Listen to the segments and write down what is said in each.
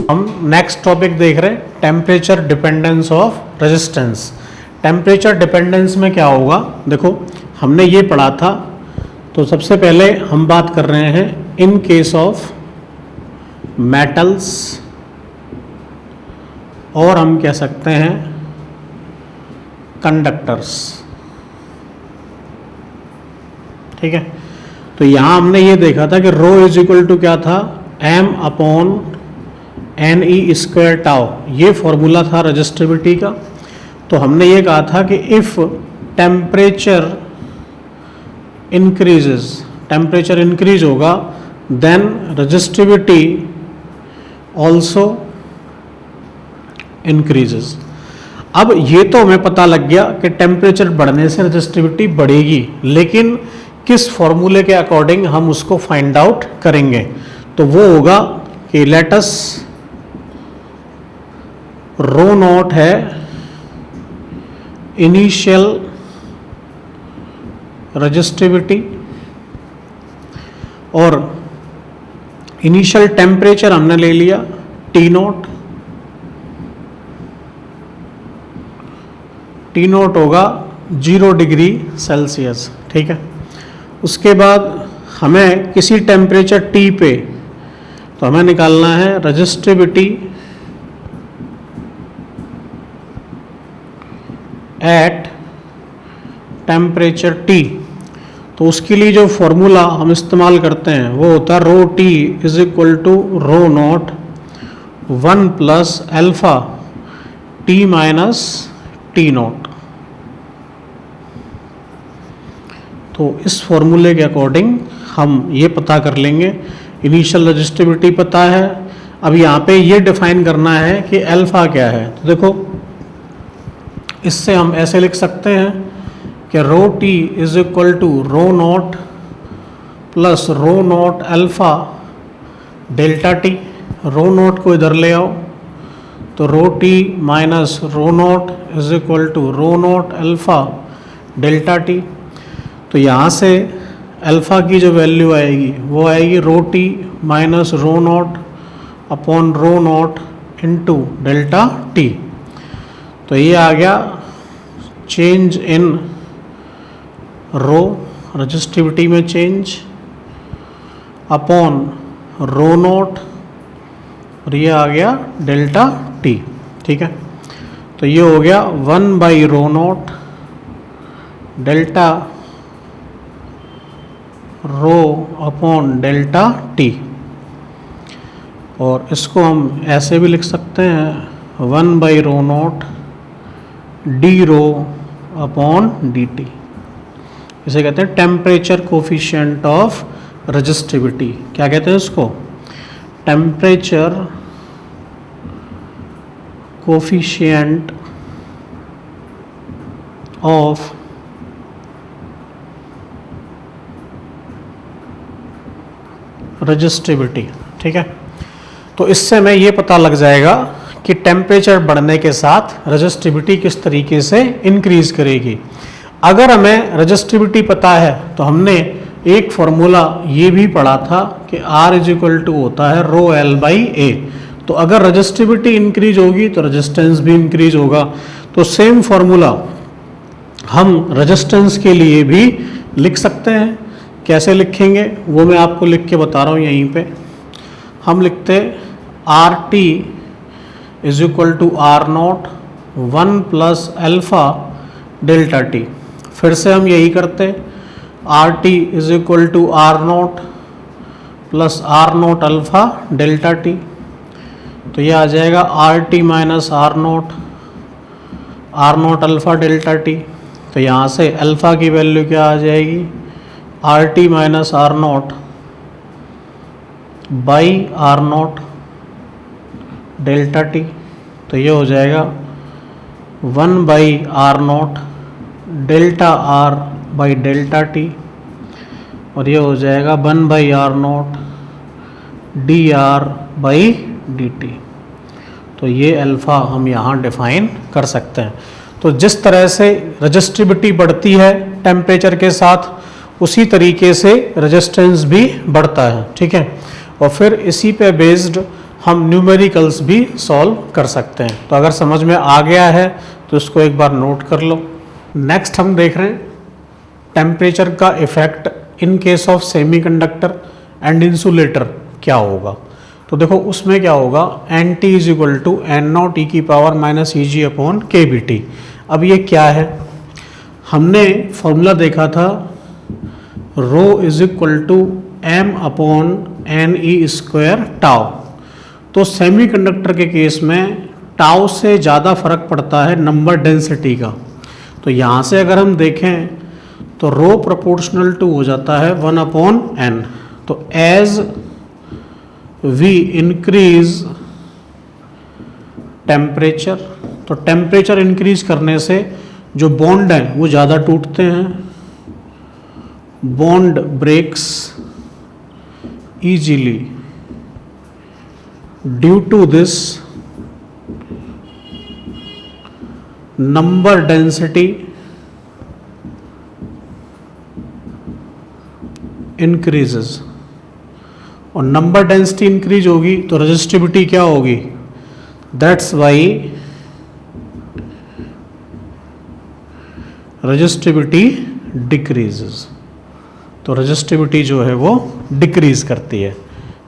हम next topic देख रहे हैं temperature dependence of resistance. Temperature dependence में क्या होगा, देखो हमने ये पढ़ा था। तो सबसे पहले हम बात कर रहे हैं इन केस ऑफ मेटल्स, और हम कह सकते हैं कंडक्टर्स। ठीक है, तो यहां हमने ये देखा था कि रो इज इक्वल टू क्या था, m upon n e square tau. ये फॉर्मूला था रेजिस्टिविटी का। तो हमने ये कहा था कि if temperature increases, temperature increase होगा, देन रेजिस्टिविटी ऑल्सो इंक्रीजेस। अब ये तो हमें पता लग गया कि टेम्परेचर बढ़ने से रेजिस्टिविटी बढ़ेगी, लेकिन किस फॉर्मूले के अकॉर्डिंग हम उसको फाइंड आउट करेंगे। तो वो होगा कि लेटस रो नॉट है इनिशियल रेजिस्टिविटी, और इनिशियल टेम्परेचर हमने ले लिया टी नॉट। टी नॉट होगा 0 डिग्री सेल्सियस। ठीक है, उसके बाद हमें किसी टेम्परेचर टी पे तो हमें निकालना है रेजिस्टिविटी एट टेम्परेचर टी। तो उसके लिए जो फॉर्मूला हम इस्तेमाल करते हैं वो होता है rho t is equal to rho nought 1 plus alpha t minus t nought. तो इस फॉर्मूले के अकॉर्डिंग हम ये पता कर लेंगे, इनिशियल रेजिस्टिविटी पता है। अब यहाँ पे ये डिफाइन करना है कि अल्फा क्या है। तो देखो इससे हम ऐसे लिख सकते हैं कि rho t is equal to rho nought plus rho nought alpha delta t. Rho nought को इधर ले आओ, तो rho t minus rho nought is equal to rho nought alpha delta t. तो यहाँ से अल्फ़ा की जो वैल्यू आएगी वो आएगी रो t minus rho not upon rho not into delta t. तो ये आ गया चेंज इन रो, रेजिस्टिविटी में चेंज, अपॉन रो नॉट, और ये आ गया डेल्टा टी। ठीक है, तो ये हो गया 1 by rho not delta rho upon delta t. और इसको हम ऐसे भी लिख सकते हैं 1 by rho not D rho upon D T. इसे कहते हैं टेम्परेचर कोफिशिएंट ऑफ रेजिस्टिविटी। क्या कहते हैं इसको, टेम्परेचर कोफिशिएंट ऑफ रेजिस्टिविटी। ठीक है, तो इससे हमें ये पता लग जाएगा कि टेम्परेचर बढ़ने के साथ रेजिस्टिविटी किस तरीके से इंक्रीज करेगी। अगर हमें रेजिस्टिविटी पता है तो हमने एक फॉर्मूला ये भी पढ़ा था कि R इज इक्वल टू होता है रो एल बाई ए। तो अगर रेजिस्टिविटी इंक्रीज होगी तो रेजिस्टेंस भी इंक्रीज होगा। तो सेम फॉर्मूला हम रेजिस्टेंस के लिए भी लिख सकते हैं। कैसे लिखेंगे वो मैं आपको लिख के बता रहा हूँ। यहीं पे हम लिखते R t is equal to R nought 1 plus alpha delta t. फिर से हम यही करते, R t is equal to R nought plus R nought alpha delta t. तो ये आ जाएगा R t minus R nought alpha delta t. तो यहाँ से अल्फा की वैल्यू क्या आ जाएगी, R t minus R nought by R nought delta t. तो ये हो जाएगा 1 by R nought delta R by delta t, और ये हो जाएगा 1 by R nought d R by d t. तो ये अल्फ़ा हम यहाँ डिफाइन कर सकते हैं। तो जिस तरह से रेजिस्टिविटी बढ़ती है टेम्परेचर के साथ, उसी तरीके से रेजिस्टेंस भी बढ़ता है। ठीक है, और फिर इसी पे बेस्ड हम न्यूमेरिकल्स भी सॉल्व कर सकते हैं। तो अगर समझ में आ गया है तो इसको एक बार नोट कर लो। नेक्स्ट हम देख रहे हैं टेम्परेचर का effect in case of semiconductor and insulator क्या होगा। तो देखो उसमें क्या होगा, n t is equal to n not e की पावर माइनस ई g upon k B t. अब ये क्या है, हमने फॉर्मूला देखा था rho is equal to m upon n e square tau. तो सेमीकंडक्टर के केस में टाउ से ज़्यादा फर्क पड़ता है नंबर डेंसिटी का। तो यहाँ से अगर हम देखें तो रो प्रोपोर्शनल टू हो जाता है 1 अपॉन एन। तो एज वी इंक्रीज टेम्परेचर, तो टेम्परेचर इंक्रीज करने से जो बॉन्ड हैं वो ज़्यादा टूटते हैं, bond breaks easily. Due to this, number density increases, और नंबर डेंसिटी इंक्रीज होगी तो रेजिस्टिविटी क्या होगी, दैट्स वाई रेजिस्टिविटी डिक्रीजेस। तो रेजिस्टिविटी जो है वो डिक्रीज करती है,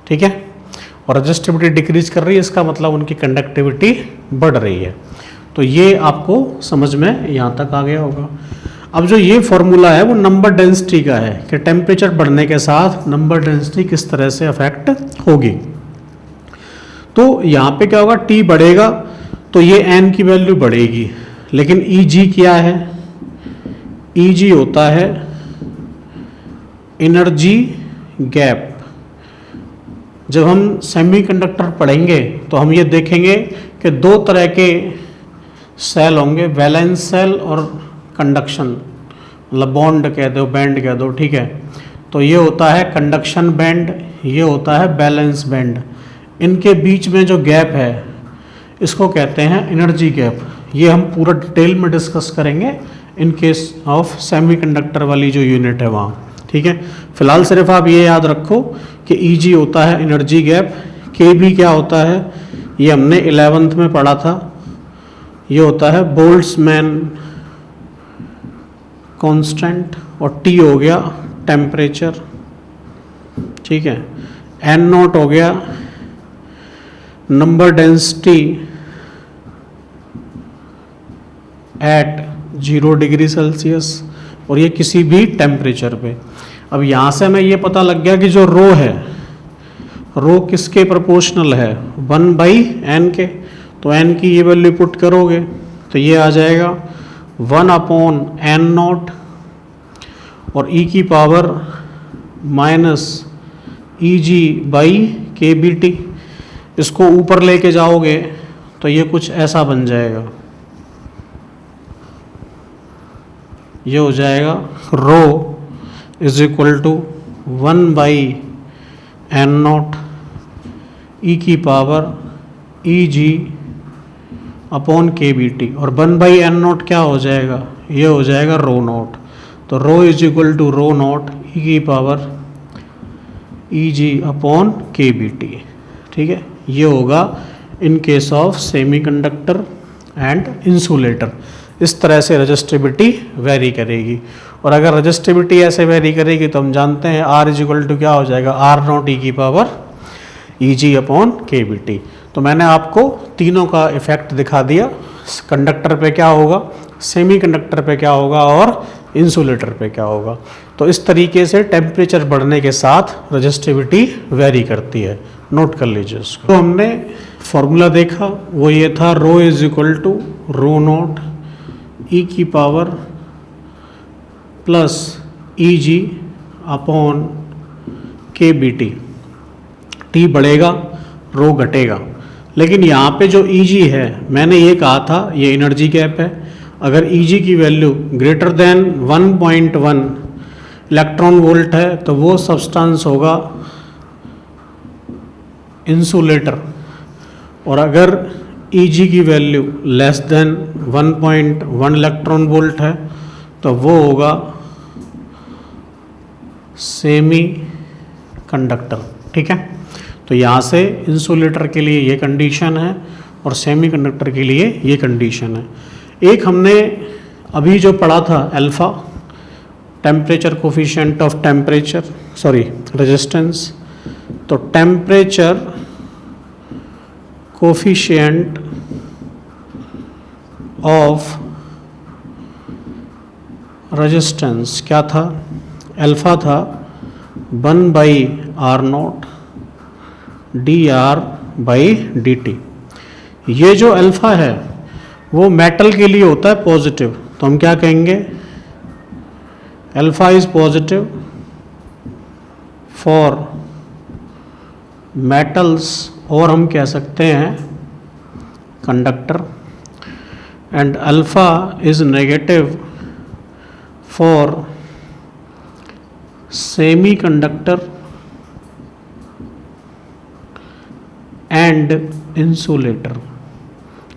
ठीक है। और रेजिस्टिविटी डिक्रीज कर रही है इसका मतलब उनकी कंडक्टिविटी बढ़ रही है। तो ये आपको समझ में यहाँ तक आ गया होगा। अब जो ये फॉर्मूला है वो नंबर डेंसिटी का है कि टेम्परेचर बढ़ने के साथ नंबर डेंसिटी किस तरह से अफेक्ट होगी। तो यहाँ पे क्या होगा, टी बढ़ेगा तो ये एन की वैल्यू बढ़ेगी, लेकिन ई जी क्या है, ई जी होता है एनर्जी गैप। जब हम सेमीकंडक्टर पढ़ेंगे तो हम ये देखेंगे कि दो तरह के सेल होंगे, वैलेंस सेल और कंडक्शन, मतलब बॉन्ड कह दो, बैंड कह दो, ठीक है। तो ये होता है कंडक्शन बैंड, ये होता है बैलेंस बैंड। इनके बीच में जो गैप है इसको कहते हैं एनर्जी गैप। ये हम पूरा डिटेल में डिस्कस करेंगे इन केस ऑफ सेमीकंडक्टर वाली जो यूनिट है वहाँ, ठीक है। फिलहाल सिर्फ आप ये याद रखो कि ई जी होता है एनर्जी गैप, के बी क्या होता है ये हमने 11th में पढ़ा था, ये होता है बोल्ट्जमैन कांस्टेंट, और टी हो गया टेम्परेचर, ठीक है। एन नॉट हो गया number density at 0 degree Celsius, और ये किसी भी टेम्परेचर पे। अब यहाँ से हमें ये पता लग गया कि जो रो है, रो किसके प्रोपोर्शनल है, 1/n के। तो n की ये वैल्यू पुट करोगे तो ये आ जाएगा 1 अपॉन एन नॉट और e की power minus E g by k B T. इसको ऊपर लेके जाओगे तो ये कुछ ऐसा बन जाएगा, ये हो जाएगा rho is equal to 1/n not e की power e g upon k B t, और 1/n नॉट क्या हो जाएगा, ये हो जाएगा रो नॉट। तो rho is equal to rho not e की power e g upon k B t, ठीक है। ये होगा in case of semiconductor and insulator. इस तरह से रेजिस्टिविटी वेरी करेगी, और अगर रेजिस्टिविटी ऐसे वेरी करेगी तो हम जानते हैं R इज इक्वल टू क्या हो जाएगा, R नॉट ई की power e g upon k B T. तो मैंने आपको तीनों का इफेक्ट दिखा दिया, कंडक्टर पे क्या होगा, सेमीकंडक्टर पे क्या होगा और इंसुलेटर पे क्या होगा। तो इस तरीके से टेम्परेचर बढ़ने के साथ रेजिस्टिविटी वेरी करती है, नोट कर लीजिए इसको। तो हमने फॉर्मूला देखा वो ये था rho is equal to rho not e की power plus e g upon k B t. T बढ़ेगा रो घटेगा, लेकिन यहाँ पे जो ई जी है मैंने ये कहा था ये एनर्जी गैप है। अगर ई जी की value greater than 1.1 electron volt है तो वो सब्सटेंस होगा इंसुलेटर, और अगर ई जी की value less than 1.1 electron volt है तो वो होगा सेमी कंडक्टर, ठीक है। तो यहाँ से इंसुलेटर के लिए ये कंडीशन है और सेमीकंडक्टर के लिए ये कंडीशन है। एक हमने अभी जो पढ़ा था alpha, temperature coefficient of temperature, sorry resistance, तो टेम्परेचर कोफिशिएंट ऑफ रेजिस्टेंस क्या था, अल्फा था 1/R0 dR/dt। ये जो अल्फा है वो मेटल के लिए होता है पॉजिटिव, तो हम क्या कहेंगे, alpha is positive for metals, और हम कह सकते हैं conductor, and alpha is negative for semiconductor and insulator,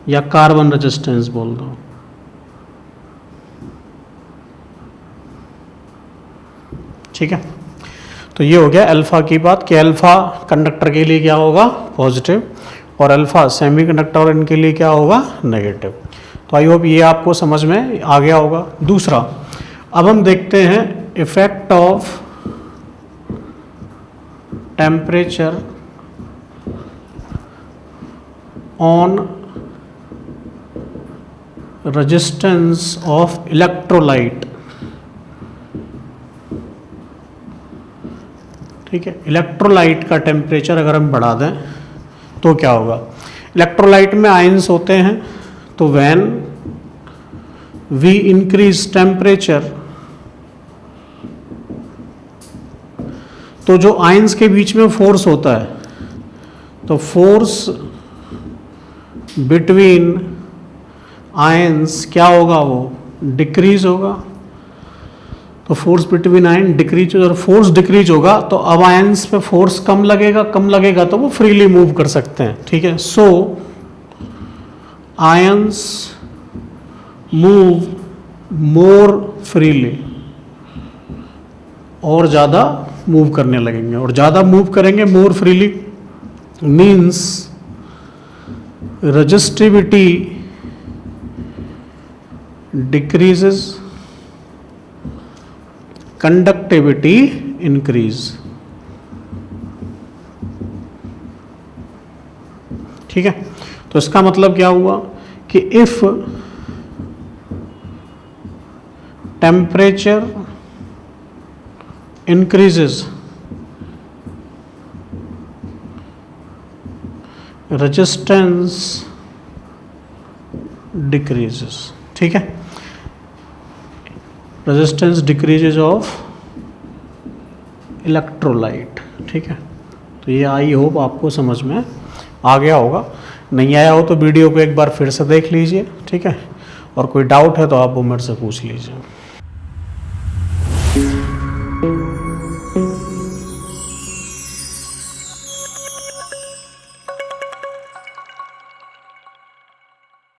या कार्बन रेजिस्टेंस बोल दो। ठीक है, तो ये हो गया अल्फा की बात कि अल्फा कंडक्टर के लिए क्या होगा, पॉजिटिव, और अल्फा सेमीकंडक्टर और इनके लिए क्या होगा, नेगेटिव। तो आई होप ये आपको समझ में आ गया होगा। दूसरा, अब हम देखते हैं effect of temperature on resistance of electrolyte. ठीक है, इलेक्ट्रोलाइट का टेम्परेचर अगर हम बढ़ा दें तो क्या होगा। इलेक्ट्रोलाइट में आयंस होते हैं, तो व्हेन वी इंक्रीज टेम्परेचर, तो जो आयंस के बीच में फोर्स होता है, तो फोर्स बिटवीन आयंस क्या होगा, वो डिक्रीज होगा। तो फोर्स बिटवीन आयन डिक्रीज, और फोर्स डिक्रीज होगा तो अब आयंस पे फोर्स कम लगेगा तो वो फ्रीली मूव कर सकते हैं। ठीक है, सो आयंस मूव मोर फ्रीली, और ज़्यादा मूव करने लगेंगे, और ज़्यादा मूव करेंगे more freely means resistivity decreases, conductivity increase. ठीक है, तो इसका मतलब क्या हुआ कि if temperature increases, resistance decreases. ठीक है, रेजिस्टेंस डिक्रीजेज ऑफ इलेक्ट्रोलाइट। ठीक है, तो ये आई होप आपको समझ में आ गया होगा। नहीं आया हो तो वीडियो को एक बार फिर से देख लीजिए। ठीक है, और कोई डाउट है तो आप वो मेरे से पूछ लीजिए।